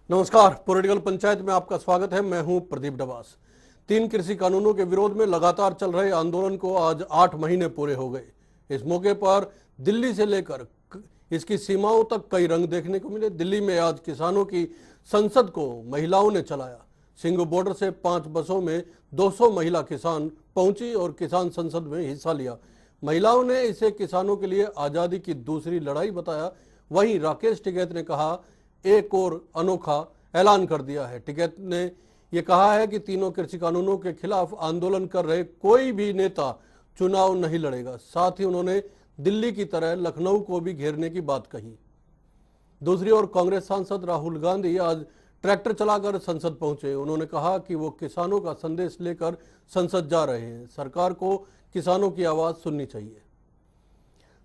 नमस्कार, पॉलिटिकल पंचायत में आपका स्वागत है। मैं हूं प्रदीप डबास। 3 कृषि कानूनों के विरोध में लगातार चल रहे आंदोलन को आज 8 महीने पूरे हो गए। इस मौके पर दिल्ली से लेकर इसकी सीमाओं तक कई रंग देखने को मिले। दिल्ली में आज किसानों की संसद को महिलाओं ने चलाया। सिंघू बॉर्डर से 5 बसों में 200 महिला किसान पहुंची और किसान संसद में हिस्सा लिया। महिलाओं ने इसे किसानों के लिए आजादी की दूसरी लड़ाई बताया। वहीं राकेश टिकैत ने कहा, एक और अनोखा ऐलान कर दिया है। टिकैत ने यह कहा है कि तीनों कृषि कानूनों के खिलाफ आंदोलन कर रहे कोई भी नेता चुनाव नहीं लड़ेगा। साथ ही उन्होंने दिल्ली की तरह लखनऊ को भी घेरने की बात कही। दूसरी ओर कांग्रेस सांसद राहुल गांधी आज ट्रैक्टर चलाकर संसद पहुंचे। उन्होंने कहा कि वो किसानों का संदेश लेकर संसद जा रहे हैं। सरकार को किसानों की आवाज सुननी चाहिए।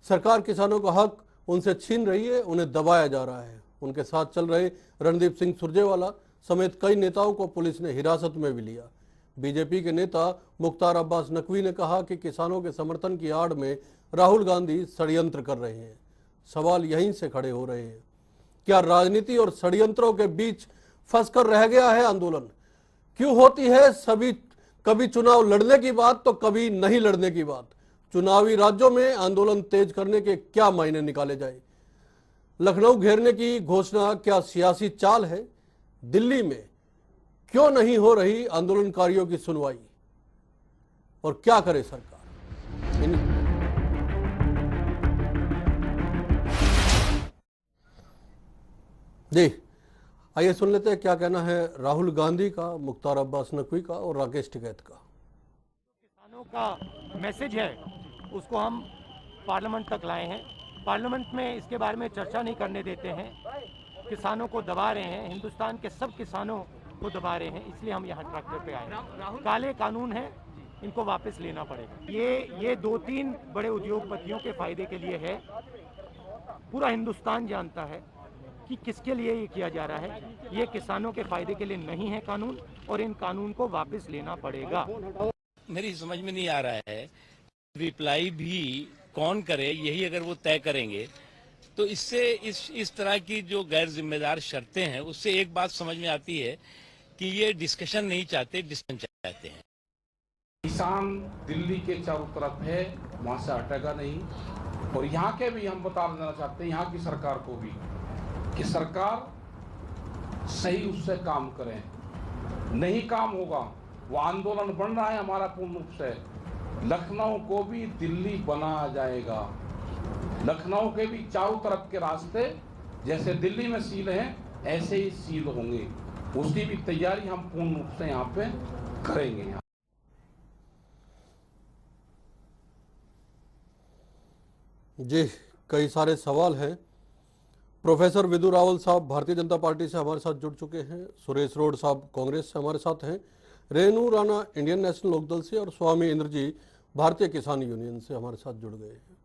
सरकार किसानों का हक उनसे छीन रही है, उन्हें दबाया जा रहा है। उनके साथ चल रहे रणदीप सिंह सुरजेवाला समेत कई नेताओं को पुलिस ने हिरासत में भी लिया। बीजेपी के नेता मुख्तार अब्बास नकवी ने कहा कि किसानों के समर्थन की आड़ में राहुल गांधी षड्यंत्र कर रहे हैं। सवाल यहीं से खड़े हो रहे हैं, क्या राजनीति और षड्यंत्रों के बीच फंसकर रह गया है आंदोलन? क्यों होती है कभी चुनाव लड़ने की बात तो कभी नहीं लड़ने की बात? चुनावी राज्यों में आंदोलन तेज करने के क्या मायने निकाले जाए? लखनऊ घेरने की घोषणा क्या सियासी चाल है? दिल्ली में क्यों नहीं हो रही आंदोलनकारियों की सुनवाई? और क्या करे सरकार? जी, आइए सुन लेते हैं क्या कहना है राहुल गांधी का, मुख्तार अब्बास नकवी का और राकेश टिकैत का। किसानों का मैसेज है उसको हम पार्लियामेंट तक लाए हैं। पार्लियामेंट में इसके बारे में चर्चा नहीं करने देते हैं, किसानों को दबा रहे हैं, हिंदुस्तान के सब किसानों को दबा रहे हैं। इसलिए हम यहाँ ट्रैक्टर पे आए। काले कानून है, इनको वापस लेना पड़ेगा। ये 2-3 बड़े उद्योगपतियों के फायदे के लिए है। पूरा हिंदुस्तान जानता है कि किसके लिए ये किया जा रहा है। ये किसानों के फायदे के लिए नहीं है कानून, और इन कानून को वापस लेना पड़ेगा। मेरी समझ में नहीं आ रहा है रिप्लाई भी कौन करे, यही अगर वो तय करेंगे तो इससे इस तरह की जो गैर जिम्मेदार शर्तें हैं उससे एक बात समझ में आती है कि ये डिस्कशन नहीं चाहते, डिस्कशन चाहते हैं। किसान दिल्ली के चारों तरफ है, वहां से हटेगा नहीं। और यहाँ के भी हम बता देना चाहते हैं, यहाँ की सरकार को भी, कि सरकार सही उससे काम करे। नहीं काम होगा, वो आंदोलन बन रहा है हमारा पूर्ण रूप से। लखनऊ को भी दिल्ली बनाया जाएगा। लखनऊ के भी चारों तरफ के रास्ते जैसे दिल्ली में सील हैं, ऐसे ही सील होंगे। उसकी भी तैयारी हम पूर्ण रूप से यहाँ पे करेंगे। जी, कई सारे सवाल हैं। प्रोफेसर विदु रावल साहब भारतीय जनता पार्टी से हमारे साथ जुड़ चुके हैं। सुरेश रोड साहब कांग्रेस से हमारे साथ हैं। रेणु राणा इंडियन नेशनल लोकदल से और स्वामी इंद्र जी भारतीय किसान यूनियन से हमारे साथ जुड़ गए हैं।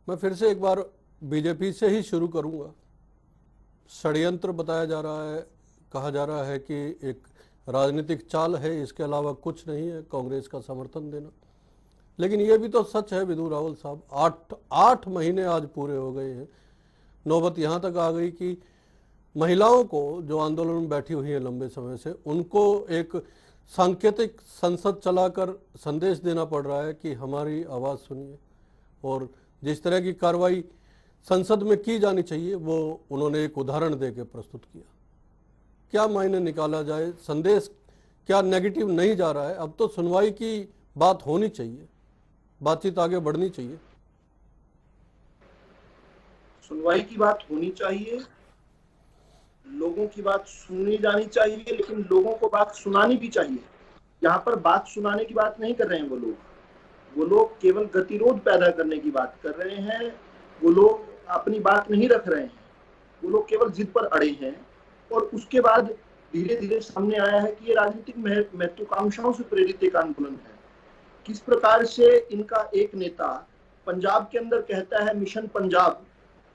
मैं फिर से एक बार बीजेपी से ही शुरू करूंगा। षड्यंत्र बताया जा रहा है, कहा जा रहा है कि एक राजनीतिक चाल है, इसके अलावा कुछ नहीं है कांग्रेस का समर्थन देना। लेकिन यह भी तो सच है विदु रावल साहब, 8 महीने आज पूरे हो गए हैं। नौबत यहाँ तक आ गई कि महिलाओं को जो आंदोलन में बैठी हुई है लंबे समय से, उनको एक सांकेतिक संसद चलाकर संदेश देना पड़ रहा है कि हमारी आवाज़ सुनिए। और जिस तरह की कार्रवाई संसद में की जानी चाहिए वो उन्होंने एक उदाहरण देकर प्रस्तुत किया। क्या मायने निकाला जाए? संदेश क्या नेगेटिव नहीं जा रहा है? अब तो सुनवाई की बात होनी चाहिए, बातचीत आगे बढ़नी चाहिए। सुनवाई की बात होनी चाहिए, लोगों की बात सुनी जानी चाहिए, लेकिन लोगों को बात सुनानी भी चाहिए। यहाँ पर बात सुनाने की बात नहीं कर रहे हैं वो लोग केवल गतिरोध पैदा करने की बात कर रहे हैं। वो लोग अपनी बात नहीं रख रहे हैं, वो लोग केवल जिद पर अड़े हैं। और उसके बाद धीरे धीरे सामने आया है कि ये राजनीतिक महत्वाकांक्षाओं से प्रेरित एक आंदोलन है। किस प्रकार से इनका एक नेता पंजाब के अंदर कहता है मिशन पंजाब,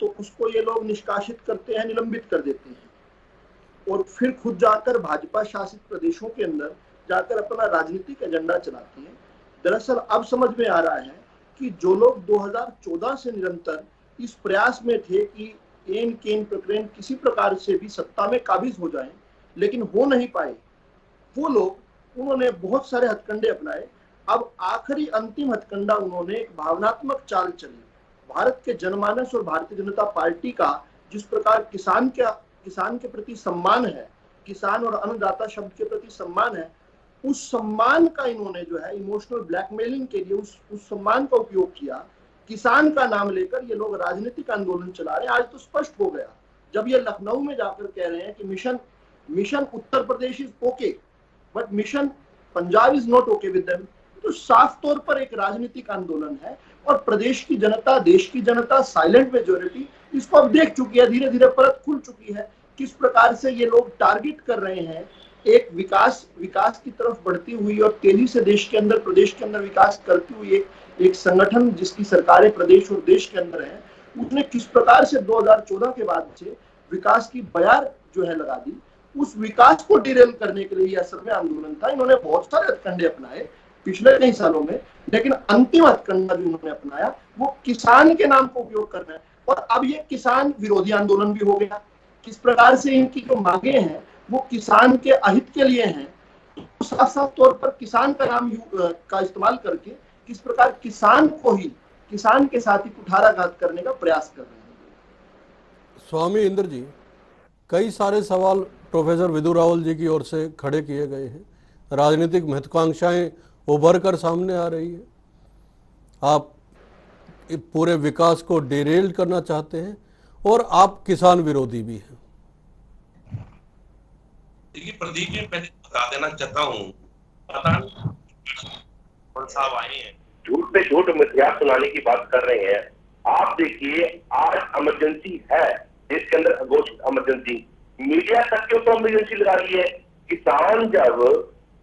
तो उसको ये लोग निष्कासित करते हैं, निलंबित कर देते हैं, और फिर खुद जाकर भाजपा शासित प्रदेशों के अंदर जाकर अपना राजनीतिक एजेंडा चलाते हैं। दरअसल अब समझ में आ रहा है कि जो लोग 2014 से निरंतर इस प्रयास में थे कि एन केन प्रकरण किसी प्रकार से भी सत्ता में काबिज हो जाए, लेकिन हो नहीं पाए वो लोग, उन्होंने बहुत सारे हथकंडे अपनाए। अब आखिरी अंतिम हथकंडा उन्होंने एक भावनात्मक चाल चली। भारत के जनमानस और भारतीय जनता पार्टी का जिस प्रकार किसान के प्रति सम्मान है, किसान और अन्नदाता शब्द के प्रति सम्मान है, उस सम्मान का इन्होंने जो है इमोशनल ब्लैकमेलिंग के लिए उस सम्मान का उपयोग किया। किसान का नाम लेकर ये लोग राजनीतिक आंदोलन चला रहे हैं। आज तो स्पष्ट हो गया जब ये लखनऊ में जाकर कह रहे हैं कि mission Uttar Pradesh is okay but mission Punjab is not okay with them, तो साफ तौर पर एक राजनीतिक आंदोलन है। और प्रदेश की जनता, देश की जनता, साइलेंट मेजोरिटी इसको अब देख चुकी है, धीरे धीरे परत खुल चुकी है किस प्रकार से ये लोग टारगेट कर रहे हैं एक विकास की तरफ बढ़ती हुई और तेजी से देश के अंदर, प्रदेश के अंदर विकास करती हुई एक संगठन जिसकी सरकारें प्रदेश और देश के अंदर है, उसने किस प्रकार से 2014 के बाद से विकास की बयार जो है लगा दी। उस विकास को डिरेल करने के लिए यह असल में आंदोलन था। इन्होंने बहुत सारे हथकंडे अपनाए पिछले कई सालों में, लेकिन अंतिम हथकंडा जो इन्होंने अपनाया वो किसान के नाम को उपयोग करना है। और अब ये किसान विरोधी आंदोलन भी हो गया। किस प्रकार से इनकी जो मांगे हैं वो किसान के अहित के लिए हैं, तो साफ साफ तौर पर किसान का नाम का इस्तेमाल करके किस प्रकार किसान के साथ ही कुठाराघात करने का प्रयास कर रहे हैं। स्वामी इंद्र जी, कई सारे सवाल प्रोफेसर विदु रावल जी की ओर से खड़े किए गए हैं। राजनीतिक महत्वाकांक्षाएं उभर कर सामने आ रही है। आप पूरे विकास को डिरेल करना चाहते हैं और आप किसान विरोधी भी हैं। देखिए प्रदीप जी, पहले बता देना चाहता हूँ, पता नहीं साहब आए हैं झूठ पे झूठ मिथ्या सुनाने की बात कर रहे हैं। आप देखिए आज इमरजेंसी है, देश के अंदर घोषित इमरजेंसी, मीडिया तक के ऊपर इमरजेंसी लगा रही है। किसान जब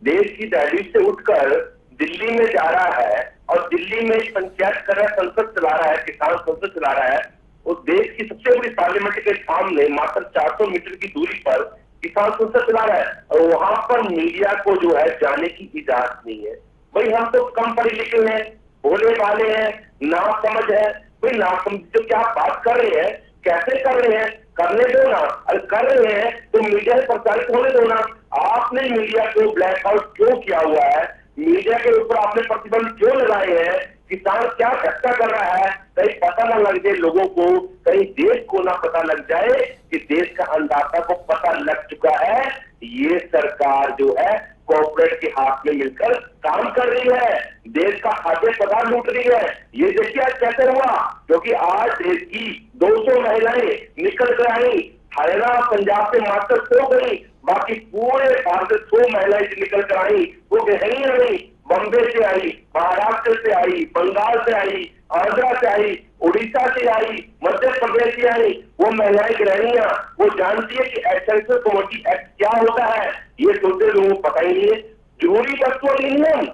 देश की दहलीज से उठकर दिल्ली में जा रहा है और दिल्ली में पंचायत कर रहा है, संसद चला रहा है, किसान संसद चला रहा है, और देश की सबसे बड़ी पार्लियामेंट के सामने मात्र 400 मीटर की दूरी पर किसान संसद चला रहा है, और वहां पर मीडिया को जो है जाने की इजाजत नहीं है। भाई हम तो कम पढ़े लिखे हैं, भोले वाले हैं, ना समझ है। भाई ना समझ जो क्या बात कर रहे हैं, कैसे कर रहे हैं, करने दो ना। अगर कर रहे हैं तो मीडिया से प्रचारित होने दो ना। आपने मीडिया को ब्लैकआउट क्यों किया हुआ है, मीडिया के ऊपर आपने प्रतिबंध क्यों लगाए हैं? किसान क्या धक्का कर रहा है, कहीं पता ना लग जाए लोगों को, कहीं देश को ना पता लग जाए कि देश का अन्नदाता को पता लग चुका है ये सरकार जो है कॉर्पोरेट के हाथ में मिलकर काम कर रही है, देश का खाद्य पदार्थ लूट रही है। ये देखिए आज कैसे हुआ, क्योंकि आज देश की 200 महिलाएं निकल कर आई, हरियाणा पंजाब से मात्र 100 गई, बाकी पूरे भारत से 100 महिलाएं निकल कर आई। वो गृहिणियां नहीं, बम्बे से आई, महाराष्ट्र से आई, बंगाल से आई, आंध्रा से आई, उड़ीसा से आई, मध्य प्रदेश से आई। वो महिलाएं गृहिणियां वो जानती है कि एसेंशियल कमोडिटी एक्ट क्या होता है, ये दूसरे लोगों को पता ही नहीं है। जरूरी वस्तुओं अधिनियम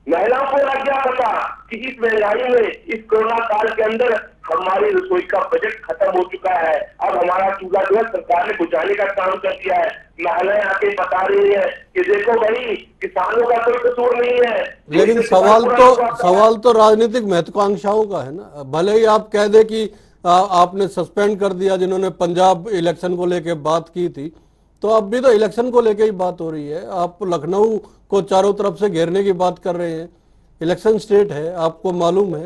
महिलाओं को लग गया पता कि इस महंगाई में, इस कोरोना काल के अंदर हमारी रसोई का बजट खत्म हो चुका है। अब हमारा चूल्हा जो है सरकार ने बुझाने का काम कर दिया है। महिलाएं आके बता रही है कि देखो भाई किसानों का कोई कसूर नहीं है। लेकिन सवाल तो राजनीतिक महत्वाकांक्षाओं का है ना। भले ही आप कह दे कि आपने सस्पेंड कर दिया जिन्होंने पंजाब इलेक्शन को लेके बात की थी, तो अब भी तो इलेक्शन को लेके ही बात हो रही है। आप लखनऊ को चारों तरफ से घेरने की बात कर रहे हैं, इलेक्शन स्टेट है, आपको मालूम है।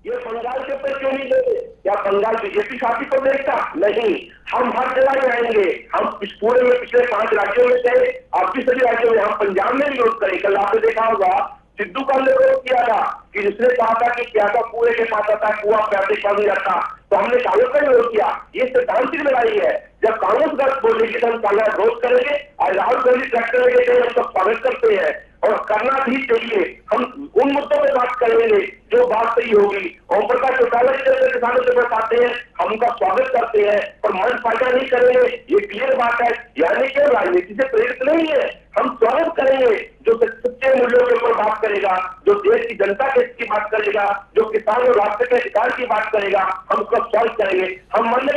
ये बंगाल के ऊपर क्यों नहीं गए? क्या बंगाल बीजेपी शासी पर देखता? नहीं, हम हर जगह जाएंगे। हम पूरे में पिछले 5 राज्यों में थे, अब भी सभी राज्यों में, हम पंजाब में विरोध करें। कल आपने देखा होगा सिद्धू का हमने विरोध किया था कि जिसने कहा था कि क्या था पूरे के पास आता है, कुआ पैसे बन जाता, तो हमने कांग्रेस का विरोध किया। ये सिद्धांत की लड़ाई है। जब कांग्रेस का बोलेगी तो हम कांग्रेस विरोध करेंगे, और राहुल गांधी ट्रैक्टर लेके गए, हम सब स्वागत करते हैं और करना भी चाहिए। हम उन मुद्दों पर बात करेंगे जो बात सही होगी। ओम प्रकाश चौटाला जी जैसे किसानों के पास आते हैं, हम उनका स्वागत करते हैं, पर मन फायदा नहीं करेंगे, ये क्लियर बात है। यानी कि राजनीति से प्रेरित नहीं है, हम स्वागत करेंगे जो सच्चे मूल्यों के ऊपर बात करेगा, जो देश की जनता के की बात करेगा, जो किसान और राष्ट्र के अधिकार की बात करेगा, हम उसका स्वागत करेंगे। हम मन में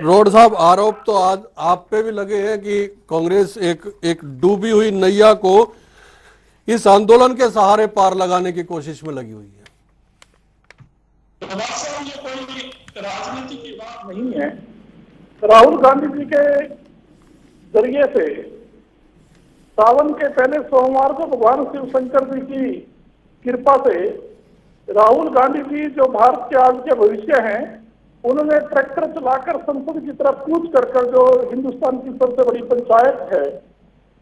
रोड साहब आरोप तो आज आप पे भी लगे हैं कि कांग्रेस एक डूबी हुई नैया को इस आंदोलन के सहारे पार लगाने की कोशिश में लगी हुई है। ये कोई राजनीति की नहीं है। राहुल गांधी जी के जरिए से सावन के पहले सोमवार को भगवान शिव शंकर जी की कृपा से राहुल गांधी जी जो भारत के आज के भविष्य हैं, उन्होंने ट्रैक्टर चलाकर संसद की तरफ कूच कर जो हिंदुस्तान की सबसे बड़ी पंचायत है,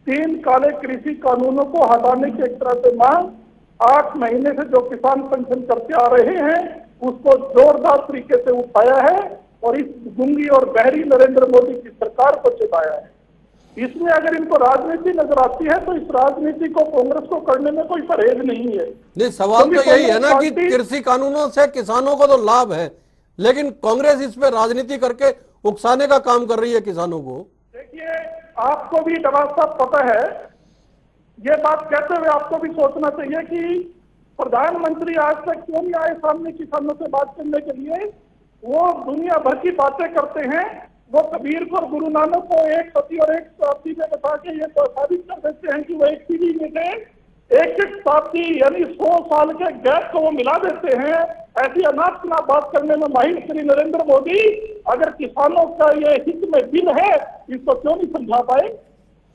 3 काले कृषि कानूनों को हटाने की एक तरह से मांग 8 महीने से जो किसान पेंशन करते आ रहे हैं उसको जोरदार तरीके से उठाया है और इस गूंगी और बहरी नरेंद्र मोदी की सरकार को चिताया है। इसमें अगर इनको राजनीति नजर आती है तो इस राजनीति को कांग्रेस को करने में कोई परहेज नहीं है। नहीं, सवाल तो यही है ना कि कृषि कानूनों से किसानों को तो लाभ है, लेकिन कांग्रेस इस पे राजनीति करके उकसाने का काम कर रही है किसानों को। देखिए, आपको भी डबास साहब पता है, ये बात कहते हुए आपको भी सोचना चाहिए कि प्रधानमंत्री आज तक क्यों नहीं आए सामने किसानों से बात करने के लिए। वो दुनिया भर की बातें करते हैं, वो कबीर को और गुरु नानक को एक सदी और एक शताब्दी में बता के ये तो साबित कर देते हैं कि वो एक पीढ़ी में थे। एक शताब्दी यानी 100 साल के गैप को वो मिला देते हैं। ऐसी अनाप शनाप बात करने में माहिर श्री नरेंद्र मोदी, अगर किसानों का ये हित में बिल है, इसको क्यों नहीं समझा पाए?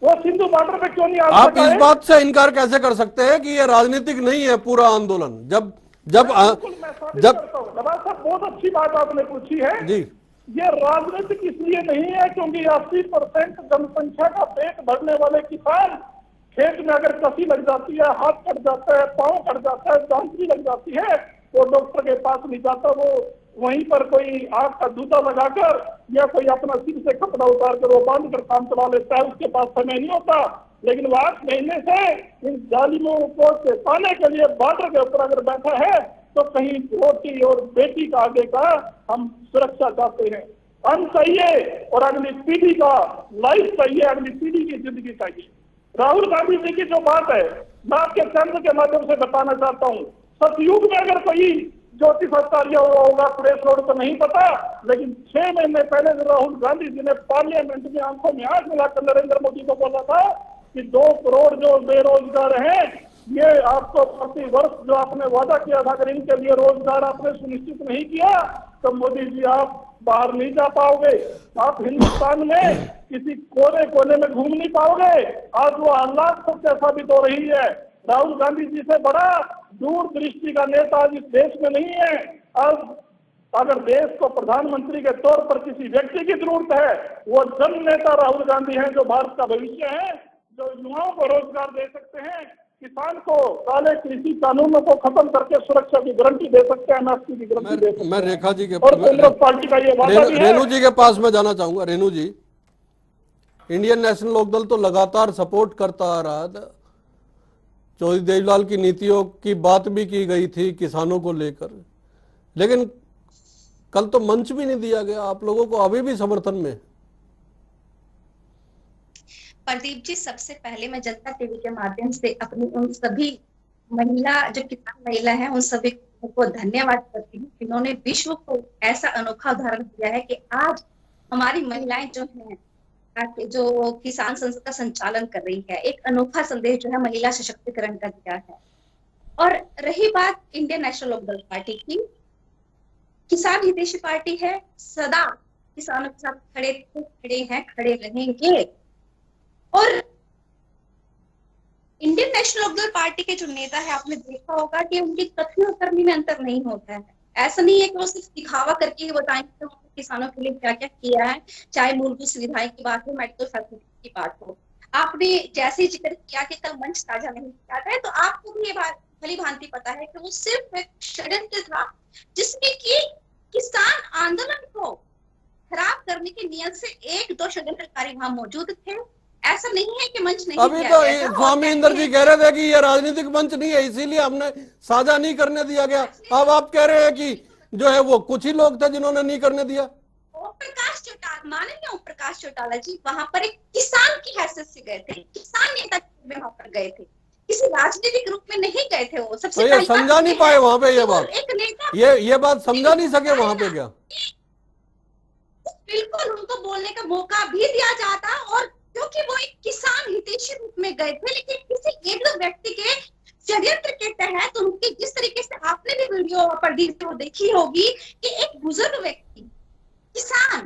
वो सिंधु बॉर्डर पे क्यों नहीं आ आप इस बात से इनकार कैसे कर सकते हैं कि ये राजनीतिक नहीं है पूरा आंदोलन? जब बहुत अच्छी बात आपने पूछी है जी। ये राजनीतिक इसलिए नहीं है क्योंकि 80% जनसंख्या का पेट भरने वाले किसान खेत में अगर कसी लग जाती है, हाथ कट जाता है, पांव कट जाता है, जांच लग जाती है, तो डॉक्टर के पास नहीं जाता, वो वहीं पर कोई आग का जूता लगाकर या कोई अपना सिर से कपड़ा उतार कर वो बांध कर काम चला लेता है। उसके पास समय नहीं होता। लेकिन वो 8 महीने से इन जालिमों को पाने के लिए बॉर्डर के ऊपर अगर बैठा है तो कहीं रोटी और बेटी का आगे का हम सुरक्षा चाहते हैं। अन्न चाहिए और अगली पीढ़ी का लाइफ चाहिए, अगली पीढ़ी की जिंदगी चाहिए। राहुल गांधी जी की जो बात है, मैं आपके चंद्र के माध्यम से बताना चाहता हूँ। सतयुग में अगर कोई ज्योतिषाचार्य हुआ होगा, प्रेस रोड तो नहीं पता, लेकिन 6 महीने पहले राहुल गांधी जी ने पार्लियामेंट में आंखों में आंख मिलाकर नरेंद्र मोदी को बोला था कि 2 करोड़ जो बेरोजगार हैं, ये आपको प्रति वर्ष जो आपने वादा किया था, अगर इनके लिए रोजगार आपने सुनिश्चित नहीं किया तो मोदी जी आप बाहर नहीं जा पाओगे, आप हिंदुस्तान में किसी कोने कोने में घूम नहीं पाओगे। आज वो हालात सबसे साबित हो रही है। राहुल गांधी जी से बड़ा दूरदृष्टि का नेता आज इस देश में नहीं है। अब अगर देश को प्रधानमंत्री के तौर पर किसी व्यक्ति की जरूरत है, वो जन नेता राहुल गांधी हैं, जो भारत का भविष्य है, जो युवाओं को रोजगार दे सकते हैं, किसान को काले कृषि कानूनों को खत्म करके सुरक्षा की गारंटी दे सकते हैं, एमएसपी की गारंटी दे सकते हैं। मैं रेखा जी के और कांग्रेस पार्टी का ये वादा भी है। रेणु जी के पास मैं जाना चाहूंगा। रेणु जी, इंडियन नेशनल लोकदल तो लगातार सपोर्ट करता आ रहा था, चौधरी देवीलाल की नीतियों की बात भी की गई थी किसानों को लेकर, लेकिन कल तो मंच भी नहीं दिया गया आप लोगों को, अभी भी समर्थन में। प्रदीप जी, सबसे पहले मैं जनता टीवी के माध्यम से अपनी उन सभी महिला जो किसान महिला हैं उन सभी को धन्यवाद करती हूँ, जिन्होंने विश्व को ऐसा अनोखा उदाहरण दिया है कि आज हमारी महिलाएं जो हैं, जो किसान संसद का संचालन कर रही है, एक अनोखा संदेश जो है महिला सशक्तिकरण का दिया है। और रही बात इंडियन नेशनल लोकदल पार्टी की, किसान हितैषी पार्टी है, सदा किसानों के साथ खड़े हैं, खड़े रहेंगे। और इंडियन नेशनल लोकदल पार्टी के जो नेता है, आपने देखा होगा कि उनकी कथनी और करनी में अंतर नहीं होता है। ऐसा नहीं है कि वो सिर्फ दिखावा करके ही बताएंगे कि किसानों के लिए क्या क्या किया है, चाहे मूलभूत सुविधाएं की बात हो, मेडिकल फैसिलिटी की बात हो। आपने जैसे ही जिक्र किया कि कल मंच साझा नहीं किया था, तो आपको भी ये बात भली भांति पता है कि वो सिर्फ एक षड्यंत्र था जिसमें कि किसान आंदोलन को खराब करने की नियत से 1-2 षड्यंत्रकारी वहां मौजूद थे। ऐसा नहीं है कि मंच नहीं अभी तो स्वामी इंदर जी कह रहे थे कि ये राजनीतिक मंच नहीं है, इसीलिए हमने साझा नहीं करने दिया गया। अब आप कह रहे हैं कि जो है वो कुछ ही लोग थे जिन्होंने नहीं करने दिया। ओम प्रकाश चौटाला, माननीय ओम प्रकाश चौटाला जी वहां पर एक किसान की हैसियत से गए थे, किसान नेता के वहां पर गए थे, किसी राजनीतिक रूप में नहीं गए थे। वो सबसे तो ये समझा नहीं पाए वहां पे, ये बात एक नेता ये बात समझा नहीं सके वहां पे क्या? बिल्कुल उनको बोलने का मौका भी दिया जाता, और क्योंकि वो एक किसान हितैषी रूप में गए थे, लेकिन किसी 1-2 व्यक्ति के षड्यंत्र के तहत उनके जिस तरीके से आपने भी वीडियो प्रदीप को देखी होगी कि एक बुजुर्ग व्यक्ति किसान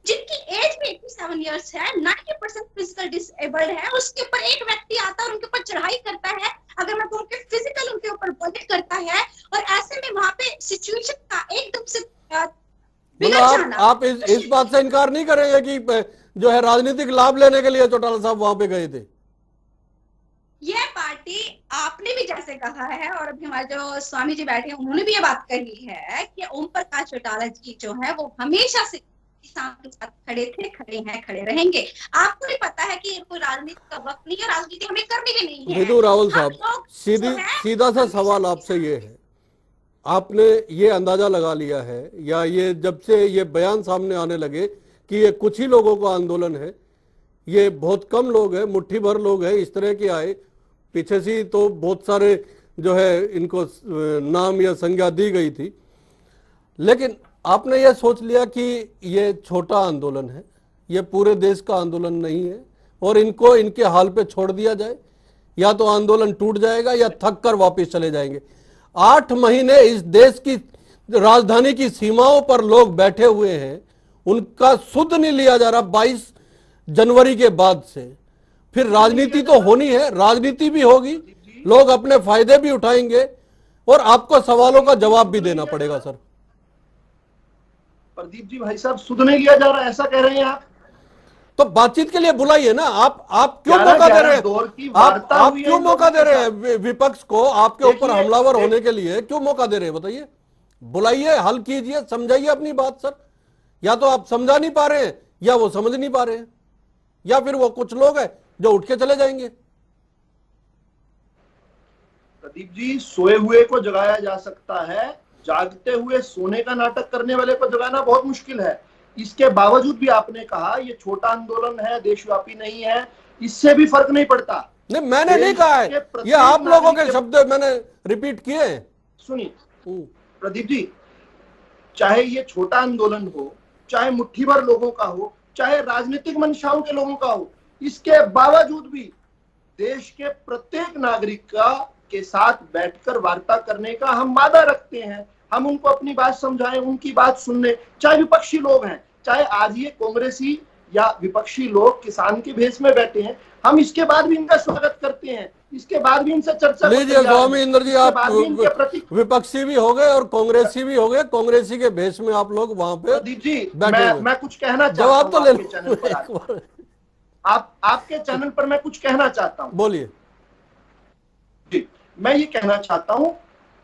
जिनकी एज भी 87 इयर्स है, 90% फिजिकल डिसेबल्ड है, उसके ऊपर एक व्यक्ति आता है और उनके ऊपर चढ़ाई करता है, अगर मैं कहूँ कि फिजिकल उनके ऊपर बुलेट करता है, और ऐसे में वहां पे सिचुएशन का एकदम से बिगड़ जाना। आप इस बात से इनकार नहीं करेंगे कि जो है राजनीतिक लाभ लेने के लिए चौटाला साहब वहां पे गए थे? यह पार्टी, आपने भी जैसे कहा है और अभी हमारे जो स्वामी जी बैठे हैं उन्होंने भी ये बात कही है कि ओम प्रकाश चौटाला जी जो है वो हमेशा से किसान के साथ खड़े थे, खड़े हैं, खड़े रहेंगे। आपको भी पता है कि ये कोई राजनीति का वक्त नहीं है, राजनीति हमें करनी भी नहीं है। विदु रावल साहब, सीधा सा सवाल आपसे ये है, आपने ये अंदाजा लगा लिया है या ये जब से ये बयान सामने आने लगे कि ये कुछ ही लोगों का आंदोलन है, ये बहुत कम लोग हैं, मुट्ठी भर लोग हैं, इस तरह के आए, पीछे से तो बहुत सारे जो है इनको नाम या संज्ञा दी गई थी, लेकिन आपने ये सोच लिया कि ये छोटा आंदोलन है, ये पूरे देश का आंदोलन नहीं है और इनको इनके हाल पे छोड़ दिया जाए, या तो आंदोलन टूट जाएगा या थक कर वापिस चले जाएंगे। 8 महीने इस देश की राजधानी की सीमाओं पर लोग बैठे हुए हैं, उनका सुध नहीं लिया जा रहा 22 जनवरी के बाद से। फिर राजनीति तो होनी है, राजनीति भी होगी, लोग अपने फायदे भी उठाएंगे और आपको सवालों का जवाब भी देना पड़ेगा। सर प्रदीप जी, भाई साहब, सुध नहीं लिया जा रहा ऐसा कह रहे हैं आप? तो बातचीत के लिए बुलाइए ना। आप क्यों मौका दे रहे हैं? आप क्यों मौका दे रहे हैं विपक्ष को आपके ऊपर हमलावर होने के लिए? क्यों मौका दे रहे हैं बताइए? बुलाइए, हल कीजिए, समझाइए अपनी बात। सर या तो आप समझा नहीं पा रहे हैं या वो समझ नहीं पा रहे हैं, या फिर वो कुछ लोग हैं जो उठ के चले जाएंगे। प्रदीप जी, सोए हुए को जगाया जा सकता है, जागते हुए सोने का नाटक करने वाले को जगाना बहुत मुश्किल है। इसके बावजूद भी आपने कहा ये छोटा आंदोलन है, देशव्यापी नहीं है, इससे भी फर्क नहीं पड़ता। नहीं, मैंने नहीं कहा है, ये आप लोगों के शब्द मैंने रिपीट किए हैं। सुनिए प्रदीप जी, चाहे ये छोटा आंदोलन हो, चाहे मुट्ठी भर लोगों का हो, चाहे राजनीतिक मंशाओं के लोगों का हो, इसके बावजूद भी देश के प्रत्येक नागरिक के साथ बैठकर वार्ता करने का हम वादा रखते हैं। हम उनको अपनी बात समझाएं, उनकी बात सुनने, चाहे विपक्षी लोग हैं, चाहे आज ये कांग्रेसी या विपक्षी लोग किसान के भेष में बैठे हैं, हम इसके बाद भी इनका स्वागत करते हैं, इसके बाद भी इनसे चर्चा। लीजिए स्वामी इंद्र जी, आप विपक्षी भी हो गए और कांग्रेसी भी हो गए, कांग्रेसी के भेष में आप लोग वहां पे प्रदीप जी, मैं कुछ कहना चाहता हूं। जवाब तो ले लो। आपके चैनल पर मैं कुछ कहना चाहता हूं। बोलिए जी। मैं ये कहना चाहता हूं,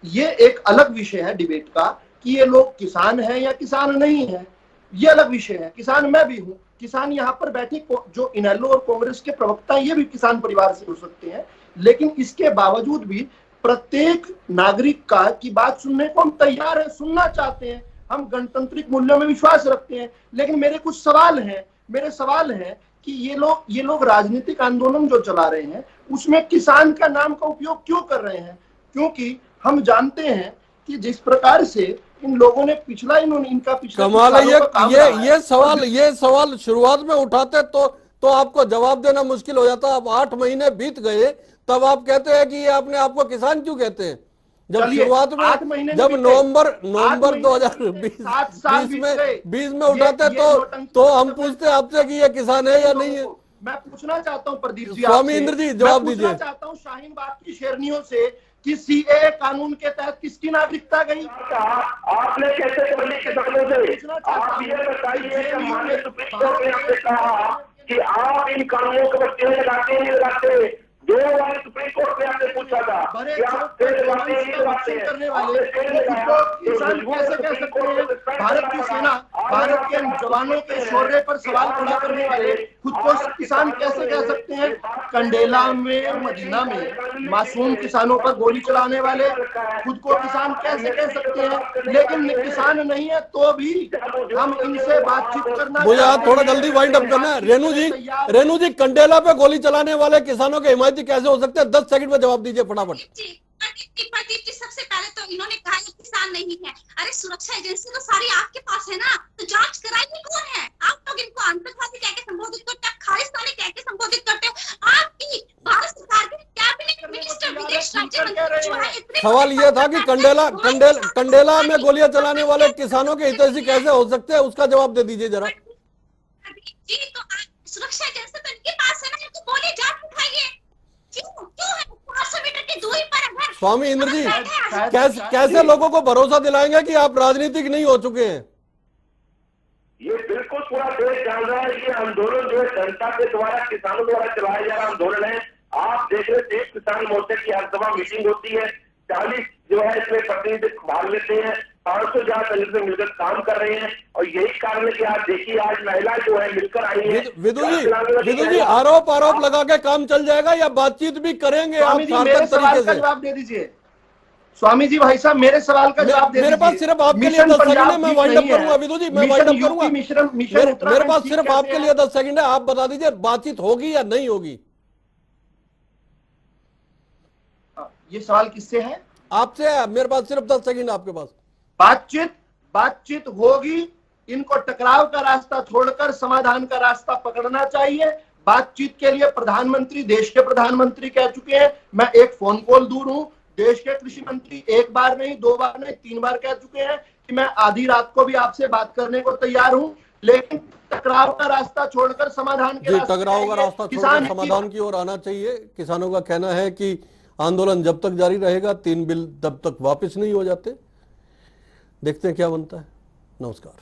ये एक अलग विषय है डिबेट का कि ये लोग किसान हैं या किसान नहीं है, ये अलग विषय है। किसान मैं भी हूं, किसान यहाँ पर बैठे जो इनेलो और कांग्रेस के प्रवक्ता ये भी किसान परिवार से हो सकते हैं, लेकिन इसके बावजूद भी प्रत्येक नागरिक की बात सुनने को हम तैयार हैं, सुनना चाहते हैं। हम गणतांत्रिक मूल्यों में विश्वास रखते हैं, लेकिन मेरे कुछ सवाल हैं। मेरे सवाल हैं कि ये लोग राजनीतिक आंदोलन जो चला रहे हैं उसमें किसान का नाम का उपयोग क्यों कर रहे हैं? क्योंकि हम जानते हैं कि जिस प्रकार से इन लोगों ने इनका पिछला कमाल है। ये सवाल शुरुआत में उठाते तो आपको जवाब देना मुश्किल हो जाता। अब 8 महीने बीत गए तब आप कहते हैं कि ये अपने आप को किसान क्यों कहते हैं? जब शुरुआत में, जब नवंबर 2020 में उठाते तो हम पूछते आपसे कि ये किसान है या नहीं है। मैं पूछना चाहता हूँ प्रदीप जी, स्वामी इंद्र जी जवाब दीजिए। पूछना चाहता हूँ शाहीन बाग की शेरनियों से कि सीए कानून के तहत किसकी नागरिकता गई? आपने कैसे तबलीग किसानों से? आप ये बताइए कि माननीय सुप्रीम कोर्ट ने आपसे कहा कि आप इन कानूनों के ऊपर तेल लगाते नहीं लगाते। 2 बार सुप्रीम कोर्ट ने आपसे पूछा था कि आप तेल लगाते नहीं लगाते करने वाले किसान कैसे कह सकते हैं? भारत की सेना, भारत के जवानों के शौर्य पर सवाल खड़ा करने वाले खुद को किसान कैसे कह सकते हैं? कंडेला में, मदीना में मासूम किसानों पर गोली चलाने वाले खुद को किसान कैसे कह सकते हैं? लेकिन किसान नहीं है तो भी हम इनसे बातचीत करना। मुझे आप थोड़ा जल्दी वाइंड अप करना है। रेणु जी, कंडेला पे गोली चलाने वाले किसानों के हिमायती कैसे हो सकते हैं? 10 सेकंड में जवाब दीजिए फटाफट। प्रदीप जी, सबसे पहले तो इन्होंने कहा कि किसान नहीं है। अरे सुरक्षा एजेंसी तो सारी आपके पास है ना, तो जांच कराइए कौन है। आप लोग इनको आतंकवादी कह के संबोधित करते हैं, खालिस्तानी कह के संबोधित करते हो। आपकी भारत सरकार के कैबिनेट मिनिस्टर, विदेश राज्य मंत्री जो है, इतने सवाल ये था कि कंडेला में गोलियां चलाने वाले किसानों के हितैषी कैसे हो सकते हैं, उसका जवाब दे दीजिए जरा। जी तो सुरक्षा एजेंसी तो इनके पास है ना, इनको बोले जांच उठाइए, क्यों है 500 मीटर की दूरी पर अगर स्वामी इंद्र जी, कैसे लोगों को भरोसा दिलाएंगे कि आप राजनीतिक नहीं हो चुके हैं? ये बिल्कुल पूरा देश जान रहा है, ये आंदोलन जो है जनता के द्वारा, किसानों द्वारा चलाया जा रहा आंदोलन है। आप देख रहे थे किसान मोर्चे की हर सभा मीटिंग होती है, 40 जो है इसमें प्रतिनिधि भाग लेते हैं, 500 जहां संगठन में मिलकर काम कर रहे हैं। और यही कारण है कि आप देखिए आज महिला जो है मिलकर आई है। विदु जी आरोप लगा के काम चल जाएगा या बातचीत भी करेंगे आप सार्थक तरीके से? जवाब दे दीजिए स्वामी जी। भाई साहब मेरे सवाल का जवाब दे दीजिए। मेरे पास सिर्फ आपके लिए 10 सेकंड है, मैं वाइंड अप करूंगा विदु जी, मैं वाइंड अप करूंगा। मेरे पास सिर्फ आपके लिए 10 सेकंड है, आप बता दीजिए बातचीत होगी या नहीं होगी? ये सवाल किससे है? आपसे है। मेरे पास सिर्फ 10 सेकंड आपके पास। बातचीत होगी। इनको टकराव का रास्ता छोड़कर समाधान का रास्ता पकड़ना चाहिए। बातचीत के लिए प्रधानमंत्री, देश के प्रधानमंत्री कह चुके हैं। मैं एक फोन कॉल दूर हूं। देश के कृषि मंत्री एक बार नहीं, 2 बार नहीं, 3 बार कह चुके हैं कि मैं आधी रात को भी आपसे बात करने को तैयार हूं। लेकिन टकराव का रास्ता छोड़कर समाधान के रास्ते, टकराव का रास्ता छोड़कर समाधान की ओर आना चाहिए। किसानों का कहना है कि आंदोलन जब तक जारी रहेगा, 3 बिल तब तक वापस नहीं हो जाते। देखते हैं क्या बनता है। नमस्कार।